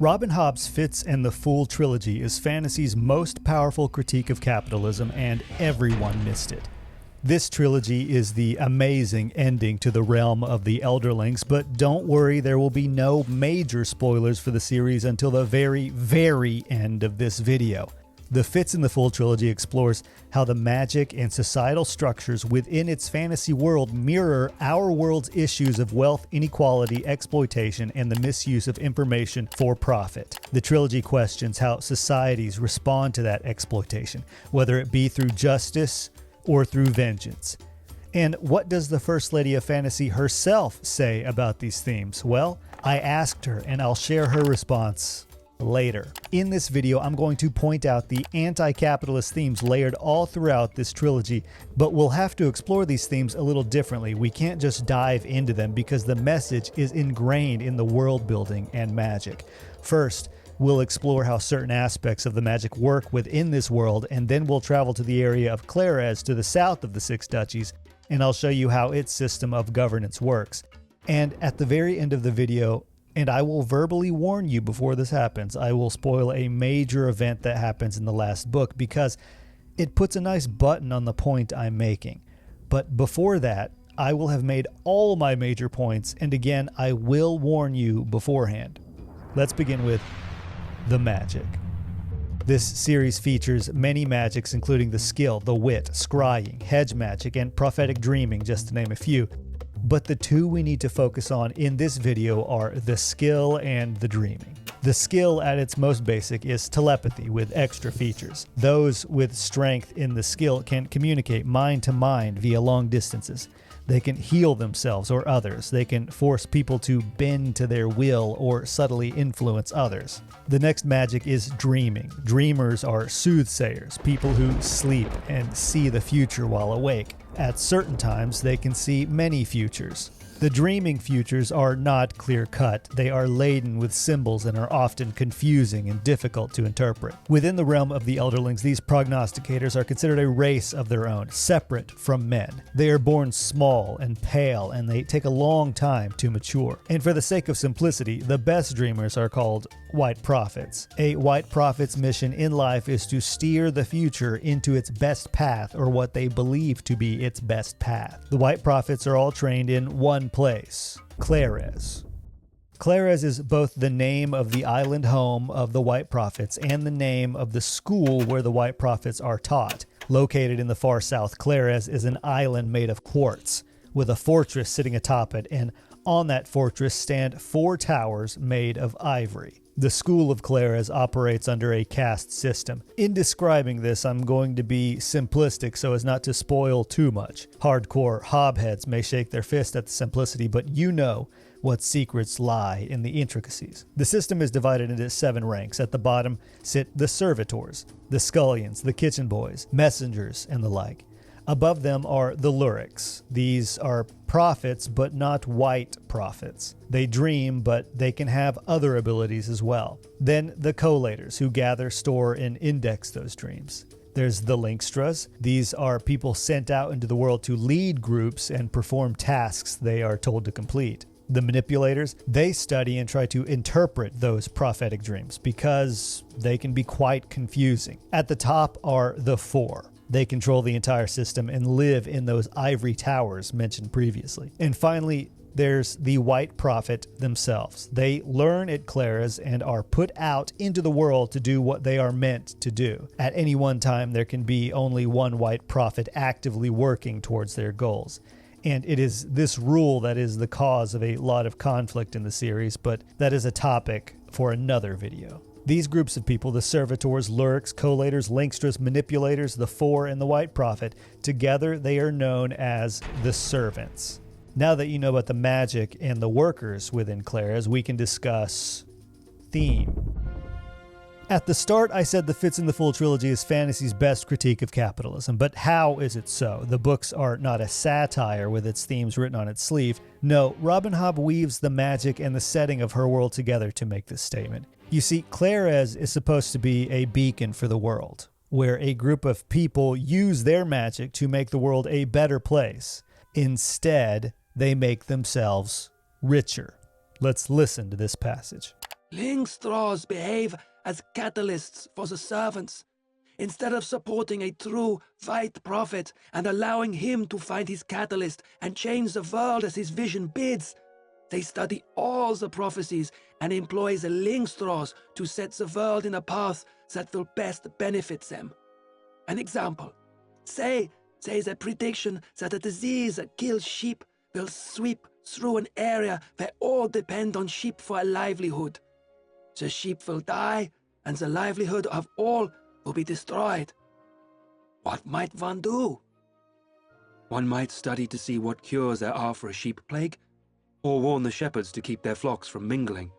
Robin Hobb's Fitz and the Fool trilogy is fantasy's most powerful critique of capitalism, and everyone missed it. This trilogy is the amazing ending to the realm of the Elderlings, but don't worry, there will be no major spoilers for the series until the very, very end of this video. The Fitz and the Fool trilogy explores how the magic and societal structures within its fantasy world mirror our world's issues of wealth, inequality, exploitation, and the misuse of information for profit. The trilogy questions how societies respond to that exploitation, whether it be through justice or through vengeance. And what does the First Lady of Fantasy herself say about these themes? Well, I asked her, and I'll share her response later. In this video, I'm going to point out the anti-capitalist themes layered all throughout this trilogy, but we'll have to explore these themes a little differently. We can't just dive into them because the message is ingrained in the world building and magic. First, we'll explore how certain aspects of the magic work within this world, and then we'll travel to the area of Clerres to the south of the Six Duchies, and I'll show you how its system of governance works. And at the very end of the video, and I will verbally warn you before this happens, I will spoil a major event that happens in the last book because it puts a nice button on the point I'm making. But before that, I will have made all my major points, and again, I will warn you beforehand. Let's begin with the magic. This series features many magics, including the skill, the wit, scrying, hedge magic, and prophetic dreaming, just to name a few. But the two we need to focus on in this video are the skill and the dreaming. The skill at its most basic is telepathy with extra features. Those with strength in the skill can communicate mind to mind via long distances. They can heal themselves or others. They can force people to bend to their will or subtly influence others. The next magic is dreaming. Dreamers are soothsayers, people who sleep and see the future while awake. At certain times, they can see many futures. The dreaming futures are not clear-cut. They are laden with symbols and are often confusing and difficult to interpret. Within the realm of the Elderlings, these prognosticators are considered a race of their own, separate from men. They are born small and pale, and they take a long time to mature. And for the sake of simplicity, the best dreamers are called White Prophets. A White Prophet's mission in life is to steer the future into its best path, or what they believe to be its best path. The White Prophets are all trained in one place, Clerres. Clerres is both the name of the island home of the White Prophets and the name of the school where the White Prophets are taught. Located in the far south, Clerres is an island made of quartz, with a fortress sitting atop it, and on that fortress stand 4 towers made of ivory. The school of Clerres operates under a caste system. In describing this, I'm going to be simplistic so as not to spoil too much. Hardcore Hobbheads may shake their fist at the simplicity, but you know what secrets lie in the intricacies. The system is divided into 7 ranks. At the bottom sit the servitors, the scullions, the kitchen boys, messengers, and the like. Above them are the lyrics. These are prophets, but not white prophets. They dream, but they can have other abilities as well. Then the collators, who gather, store, and index those dreams. There's the linkstras. These are people sent out into the world to lead groups and perform tasks they are told to complete. The manipulators, they study and try to interpret those prophetic dreams because they can be quite confusing. At the top are the 4. They control the entire system and live in those ivory towers mentioned previously. And finally, there's the White Prophet themselves. They learn at Clerres and are put out into the world to do what they are meant to do. At any one time, there can be only one White Prophet actively working towards their goals. And it is this rule that is the cause of a lot of conflict in the series, but that is a topic for another video. These groups of people, the servitors, lyrics, collators, linkstras, manipulators, the 4, and the White Prophet, together they are known as the servants. Now that you know about the magic and the workers within Clerres, we can discuss theme. At the start, I said the Fitz and the Fool trilogy is fantasy's best critique of capitalism, but how is it so? The books are not a satire with its themes written on its sleeve. No, Robin Hobb weaves the magic and the setting of her world together to make this statement. You see, Clerres is supposed to be a beacon for the world, where a group of people use their magic to make the world a better place. Instead, they make themselves richer. Let's listen to this passage. Ling straws behave as catalysts for the servants. Instead of supporting a true white prophet and allowing him to find his catalyst and change the world as his vision bids, they study all the prophecies and employ the ling straws to set the world in a path that will best benefit them. An example. Say the prediction that a disease that kills sheep will sweep through an area where all depend on sheep for a livelihood. The sheep will die, and the livelihood of all will be destroyed. What might one do? One might study to see what cures there are for a sheep plague, or warn the shepherds to keep their flocks from mingling.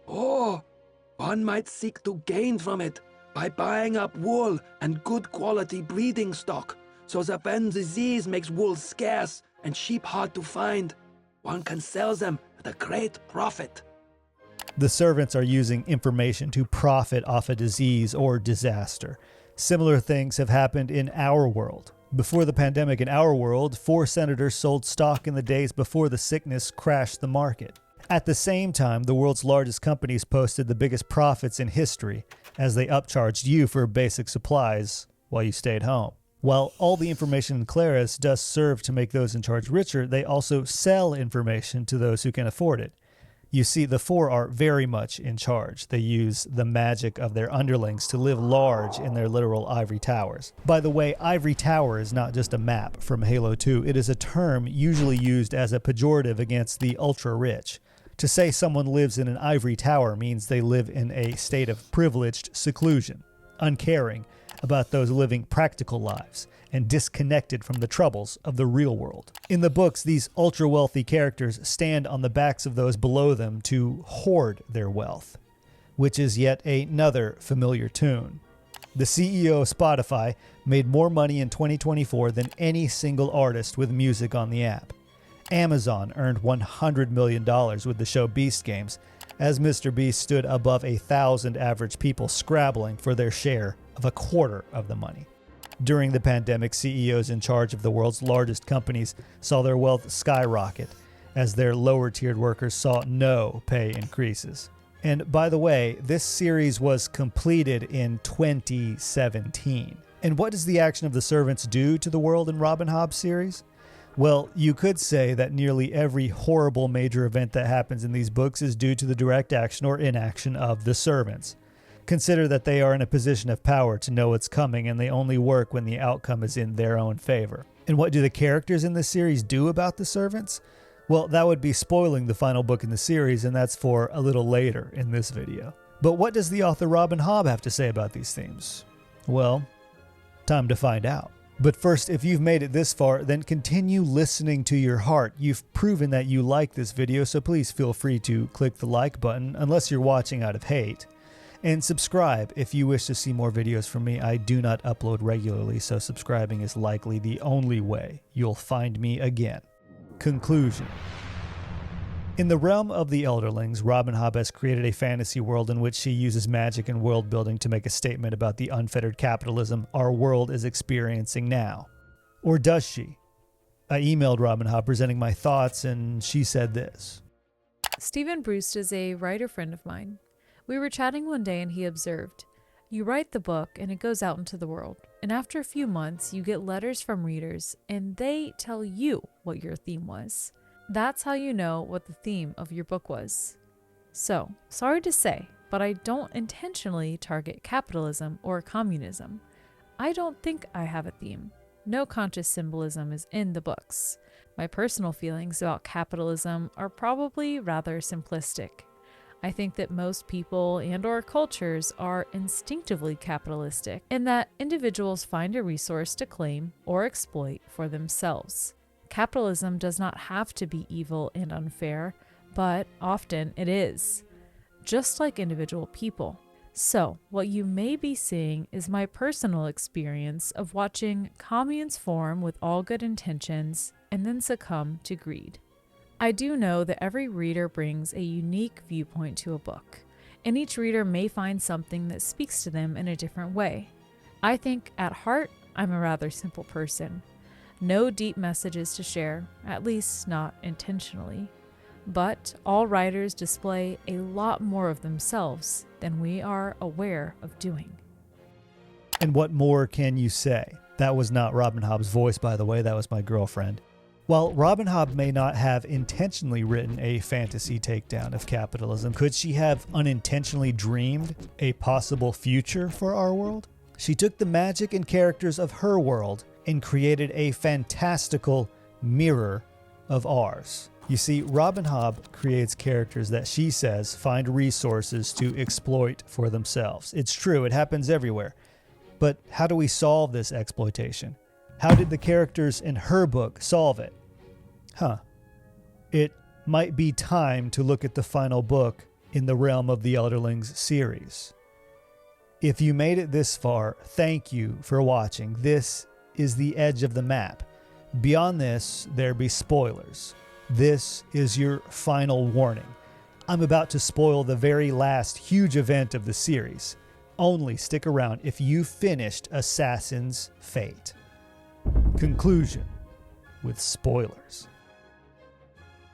Or one might seek to gain from it by buying up wool and good quality breeding stock, so that when disease makes wool scarce and sheep hard to find, one can sell them at a great profit. The servants are using information to profit off a disease or disaster. Similar things have happened in our world. Before the pandemic in our world, 4 senators sold stock in the days before the sickness crashed the market. At the same time, the world's largest companies posted the biggest profits in history as they upcharged you for basic supplies while you stayed home. While all the information in Clerres does serve to make those in charge richer, they also sell information to those who can afford it. You see, the 4 are very much in charge. They use the magic of their underlings to live large in their literal ivory towers. By the way, ivory tower is not just a map from Halo 2. It is a term usually used as a pejorative against the ultra-rich. To say someone lives in an ivory tower means they live in a state of privileged seclusion, uncaring about those living practical lives, and disconnected from the troubles of the real world. In the books, these ultra-wealthy characters stand on the backs of those below them to hoard their wealth, which is yet another familiar tune. The CEO of Spotify made more money in 2024 than any single artist with music on the app. Amazon earned $100 million with the show Beast Games, as Mr. Beast stood above 1,000 average people scrabbling for their share of a quarter of the money. During the pandemic, CEOs in charge of the world's largest companies saw their wealth skyrocket as their lower-tiered workers saw no pay increases. And by the way, this series was completed in 2017. And what does the action of the servants do to the world in Robin Hobb's series? Well, you could say that nearly every horrible major event that happens in these books is due to the direct action or inaction of the servants. Consider that they are in a position of power to know what's coming, and they only work when the outcome is in their own favor. And what do the characters in this series do about the servants? Well, that would be spoiling the final book in the series, and that's for a little later in this video. But what does the author Robin Hobb have to say about these themes? Well, time to find out. But first, if you've made it this far, then continue listening to your heart. You've proven that you like this video, so please feel free to click the like button, unless you're watching out of hate. And subscribe if you wish to see more videos from me. I do not upload regularly, so subscribing is likely the only way you'll find me again. Conclusion. In the realm of the Elderlings, Robin Hobb has created a fantasy world in which she uses magic and world building to make a statement about the unfettered capitalism our world is experiencing now. Or does she? I emailed Robin Hobb presenting my thoughts, and she said this. Stephen Bruce is a writer friend of mine. We were chatting one day and he observed, "You write the book and it goes out into the world, and after a few months you get letters from readers and they tell you what your theme was. That's how you know what the theme of your book was. So, sorry to say, but I don't intentionally target capitalism or communism. I don't think I have a theme. No conscious symbolism is in the books. My personal feelings about capitalism are probably rather simplistic. I think that most people and/or cultures are instinctively capitalistic, and that individuals find a resource to claim or exploit for themselves. Capitalism does not have to be evil and unfair, but often it is, just like individual people. So, what you may be seeing is my personal experience of watching communes form with all good intentions and then succumb to greed. I do know that every reader brings a unique viewpoint to a book, and each reader may find something that speaks to them in a different way. I think at heart, I'm a rather simple person. No deep messages to share, at least not intentionally. But all writers display a lot more of themselves than we are aware of doing. And what more can you say? That was not Robin Hobb's voice, by the way. That was my girlfriend. While Robin Hobb may not have intentionally written a fantasy takedown of capitalism, could she have unintentionally dreamed a possible future for our world? She took the magic and characters of her world and created a fantastical mirror of ours. You see, Robin Hobb creates characters that she says find resources to exploit for themselves. It's true, it happens everywhere. But how do we solve this exploitation? How did the characters in her book solve it? It might be time to look at the final book in the Realm of the Elderlings series. If you made it this far, thank you for watching. This is the edge of the map. Beyond this, there be spoilers. This is your final warning. I'm about to spoil the very last huge event of the series. Only stick around if you finished Assassin's Fate. Conclusion with spoilers.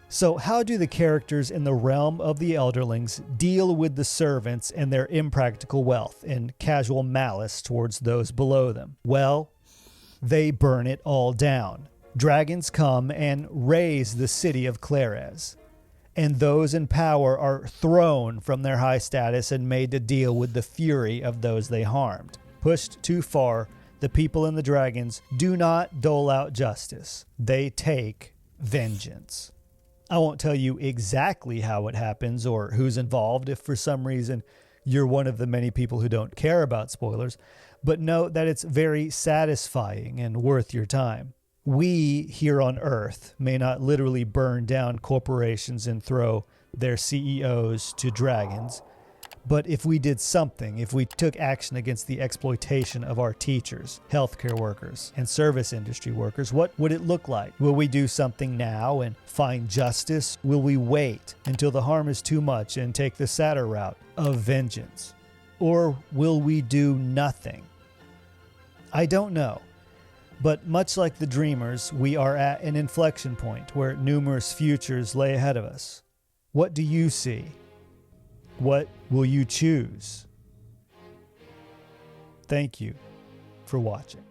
So how do the characters in the Realm of the Elderlings deal with the servants and their impractical wealth and casual malice towards those below them? Well, they burn it all down. Dragons come and raze the city of Clerres, and those in power are thrown from their high status and made to deal with the fury of those they harmed. Pushed too far, the people and the dragons do not dole out justice. They take vengeance. I won't tell you exactly how it happens or who's involved if for some reason you're one of the many people who don't care about spoilers, but know that it's very satisfying and worth your time. We here on Earth may not literally burn down corporations and throw their CEOs to dragons, but if we did something, if we took action against the exploitation of our teachers, healthcare workers, and service industry workers, what would it look like? Will we do something now and find justice? Will we wait until the harm is too much and take the sadder route of vengeance? Or will we do nothing? I don't know. But much like the dreamers, we are at an inflection point where numerous futures lay ahead of us. What do you see? What will you choose? Thank you for watching.